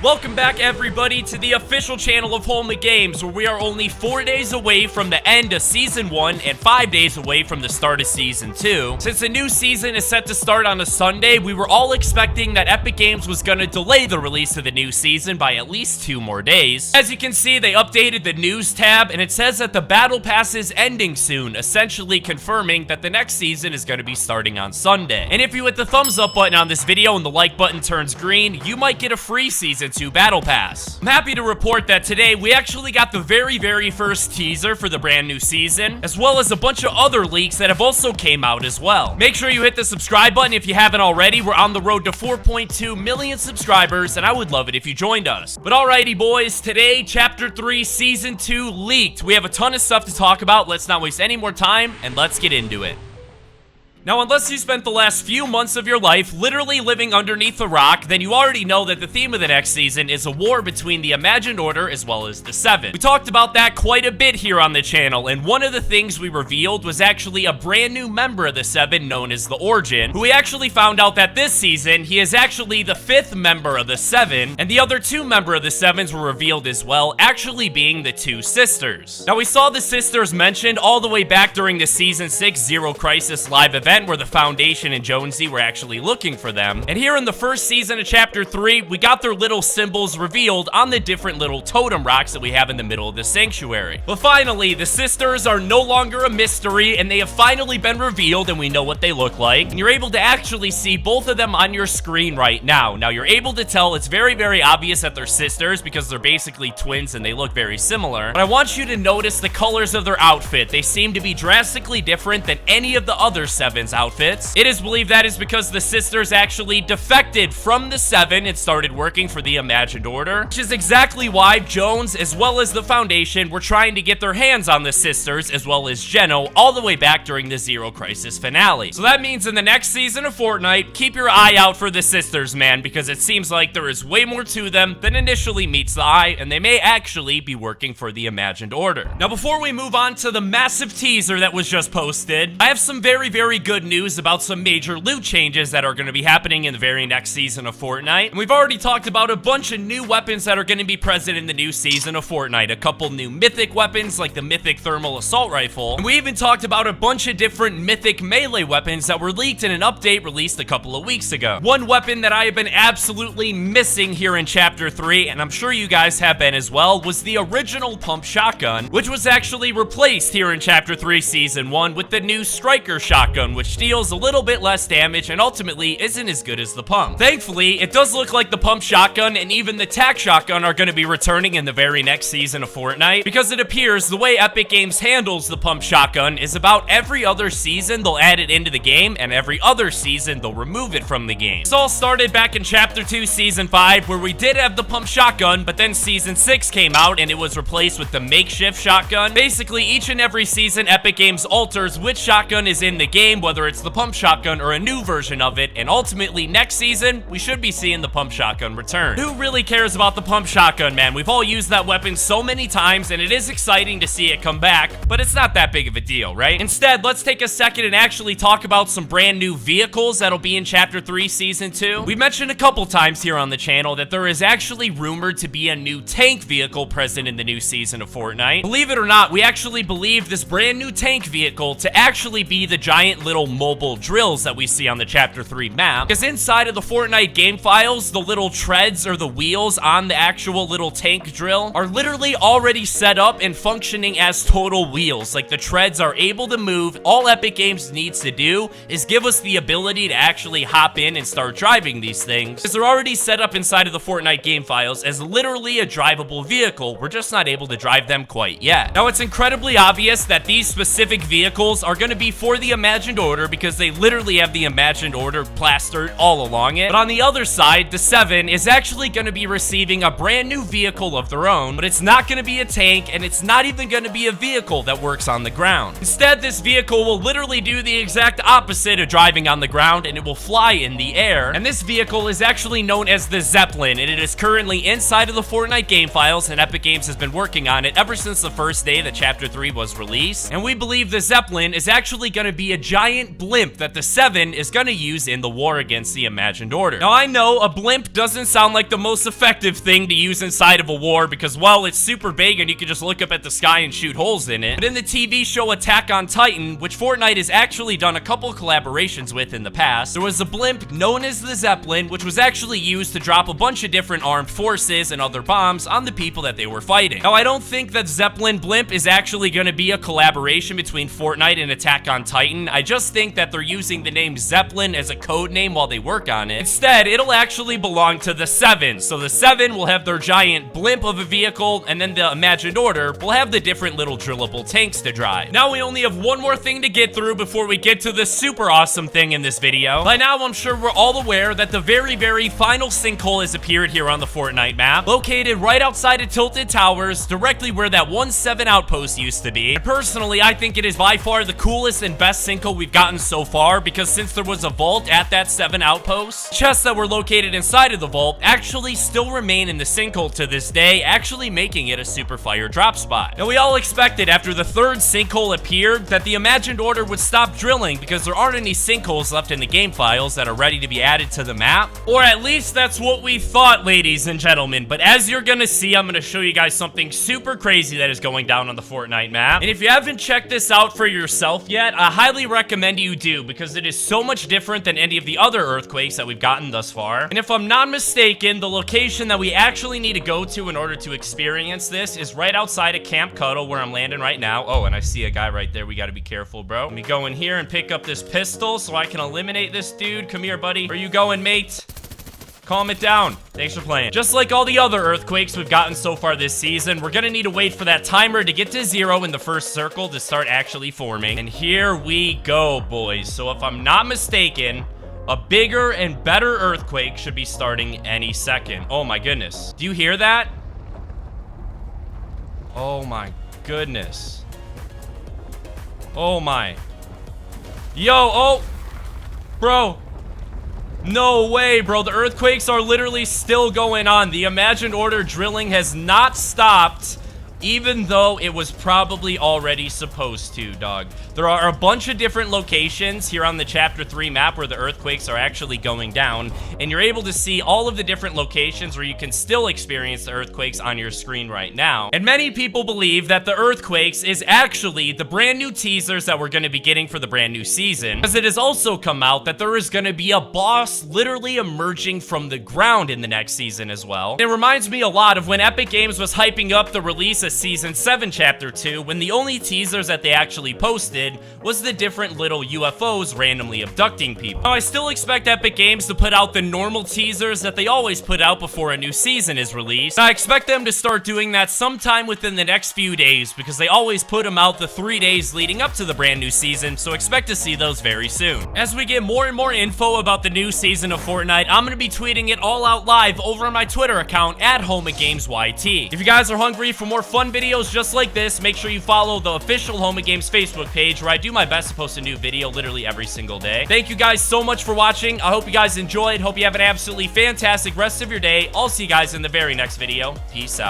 Welcome back, everybody, to the official channel of Home of Games, where we are only 4 days away from the end of Season 1 and 5 days away from the start of Season 2. Since the new season is set to start on a Sunday, we were all expecting that Epic Games was going to delay the release of the new season by at least 2 more days. As you can see, they updated the news tab, and it says that the Battle Pass is ending soon, essentially confirming that the next season is going to be starting on Sunday. And if you hit the thumbs up button on this video and the like button turns green, you might get a free Season 2 Battle Pass. I'm happy to report that today we actually got the very first teaser for the brand new season, as well as a bunch of other leaks that have also came out as well. Make sure you hit the subscribe button if you haven't already. We're on the road to 4.2 million subscribers, and I would love it if you joined us. But alrighty, boys, today, Chapter 3 Season 2 leaked. We have a ton of stuff to talk about. Let's not waste any more time, and let's get into it. Now, unless you spent the last few months of your life literally living underneath a rock, then you already know that the theme of the next season is a war between the Imagined Order as well as the Seven. We talked about that quite a bit here on the channel, and one of the things we revealed was actually a brand new member of the Seven known as the Origin, who we actually found out that this season, he is actually the 5th member of the Seven, and the other 2 members of the Sevens were revealed as well, actually being the 2 sisters. Now, we saw the sisters mentioned all the way back during the Season 6 Zero Crisis live event, where the Foundation and Jonesy were actually looking for them. And here in the first season of Chapter 3, we got their little symbols revealed on the different little totem rocks that we have in the middle of the sanctuary. But finally, the sisters are no longer a mystery, and they have finally been revealed, and we know what they look like. And you're able to actually see both of them on your screen right now. Now, you're able to tell it's very obvious that they're sisters because they're basically twins and they look very similar. But I want you to notice the colors of their outfit. They seem to be drastically different than any of the other Sevens outfits. It is believed that is because the sisters actually defected from the Seven and started working for the Imagined Order, which is exactly why Jones as well as the Foundation were trying to get their hands on the sisters as well as Geno all the way back during the Zero Crisis finale. So that means in the next season of Fortnite, keep your eye out for the sisters, man, because it seems like there is way more to them than initially meets the eye, and they may actually be working for the Imagined Order. Now, before we move on to the massive teaser that was just posted, I have some very good news about some major loot changes that are going to be happening in the very next season of Fortnite. And we've already talked about a bunch of new weapons that are going to be present in the new season of Fortnite. A couple new mythic weapons like the mythic thermal assault rifle. And we even talked about a bunch of different mythic melee weapons that were leaked in an update released a couple of weeks ago. One weapon that I have been absolutely missing here in Chapter 3, and I'm sure you guys have been as well, was the original pump shotgun, which was actually replaced here in Chapter 3 Season 1 with the new striker shotgun, which deals a little bit less damage and ultimately isn't as good as the pump. Thankfully, it does look like the pump shotgun and even the tac shotgun are going to be returning in the very next season of Fortnite, because it appears the way Epic Games handles the pump shotgun is about every other season they'll add it into the game, and every other season they'll remove it from the game. This all started back in Chapter 2 Season 5, where we did have the pump shotgun, but then Season 6 came out and it was replaced with the makeshift shotgun. Basically, each and every season Epic Games alters which shotgun is in the game, whether it's the pump shotgun or a new version of it, and ultimately next season we should be seeing the pump shotgun return. Who really cares about the pump shotgun, man? We've all used that weapon so many times, and it is exciting to see it come back, but it's not that big of a deal, right? Instead, let's take a second and actually talk about some brand new vehicles that'll be in Chapter 3 Season 2. We've mentioned a couple times here on the channel that there is actually rumored to be a new tank vehicle present in the new season of Fortnite. Believe it or not, we actually believe this brand new tank vehicle to actually be the giant little mobile drills that we see on the Chapter 3 map, because inside of the Fortnite game files, the little treads or the wheels on the actual little tank drill are literally already set up and functioning as total wheels. Like, the treads are able to move. All Epic Games needs to do is give us the ability to actually hop in and start driving these things, because they're already set up inside of the Fortnite game files as literally a drivable vehicle. We're just not able to drive them quite yet. Now, it's incredibly obvious that these specific vehicles are going to be for the Imagined Order, because they literally have the Imagined Order plastered all along it. But on the other side, the Seven is actually going to be receiving a brand new vehicle of their own, but it's not going to be a tank, and it's not even going to be a vehicle that works on the ground. Instead, this vehicle will literally do the exact opposite of driving on the ground, and it will fly in the air. And this vehicle is actually known as the Zeppelin, and it is currently inside of the Fortnite game files, and Epic Games has been working on it ever since the first day that Chapter 3 was released. And we believe the Zeppelin is actually going to be a giant giant blimp that the 7 is gonna use in the war against the Imagined Order. Now, I know a blimp doesn't sound like the most effective thing to use inside of a war because, well, it's super big and you can just look up at the sky and shoot holes in it. But in the TV show Attack on Titan, which Fortnite has actually done a couple collaborations with in the past, there was a blimp known as the Zeppelin, which was actually used to drop a bunch of different armed forces and other bombs on the people that they were fighting. Now, I don't think that Zeppelin blimp is actually going to be a collaboration between Fortnite and Attack on Titan. I just think that they're using the name Zeppelin as a code name while they work on it. Instead, it'll actually belong to the 7. So the 7 will have their giant blimp of a vehicle, and then the Imagined Order will have the different little drillable tanks to drive. Now we only have one more thing to get through before we get to the super awesome thing in this video. By now, I'm sure we're all aware that the very final sinkhole has appeared here on the Fortnite map, located right outside of Tilted Towers, directly where that 1-7 outpost used to be. And personally, I think it is by far the coolest and best sinkhole we've gotten so far, because since there was a vault at that 7 outpost, chests that were located inside of the vault actually still remain in the sinkhole to this day, actually making it a super fire drop spot. Now, we all expected after the 3rd sinkhole appeared that the Imagined Order would stop drilling because there aren't any sinkholes left in the game files that are ready to be added to the map, or at least that's what we thought, ladies and gentlemen. But as you're gonna see, I'm gonna show you guys something super crazy that is going down on the Fortnite map. And if you haven't checked this out for yourself yet, I highly recommend you do, because it is so much different than any of the other earthquakes that we've gotten thus far. And if I'm not mistaken, the location that we actually need to go to in order to experience this is right outside of Camp Cuddle, where I'm landing right now. Oh, and I see a guy right there. We gotta be careful, bro. Let me go in here and pick up this pistol so I can eliminate this dude. Come here, buddy. Where you going, mate? Calm it down. Thanks for playing. Just like all the other earthquakes we've gotten so far this season, we're gonna need to wait for that timer to get to 0 in the first circle to start actually forming. And here we go, boys. So if I'm not mistaken, a bigger and better earthquake should be starting any second. Oh my goodness. Do you hear that? Oh my goodness. Oh my. Yo, oh. Bro. No way, bro. The earthquakes are literally still going on. The Imagined Order drilling has not stopped, even though it was probably already supposed to, dog. There are a bunch of different locations here on the Chapter 3 map where the earthquakes are actually going down, and you're able to see all of the different locations where you can still experience the earthquakes on your screen right now. And many people believe that the earthquakes is actually the brand new teasers that we're going to be getting for the brand new season, because it has also come out that there is going to be a boss literally emerging from the ground in the next season as well. It reminds me a lot of when Epic Games was hyping up the release of Season 7 Chapter 2, when the only teasers that they actually posted was the different little UFOs randomly abducting people. Now, I still expect Epic Games to put out the normal teasers that they always put out before a new season is released. I expect them to start doing that sometime within the next few days, because they always put them out the 3 days leading up to the brand new season, so expect to see those very soon. As we get more and more info about the new season of Fortnite, I'm going to be tweeting it all out live over on my Twitter account at HomeOfGamesYT. If you guys are hungry for more fun videos just like this, make sure you follow the official Home of Games Facebook page, where I do my best to post a new video literally every single day. Thank you guys so much for watching. I hope you guys enjoyed. Hope you have an absolutely fantastic rest of your day. I'll see you guys in the very next video. Peace out.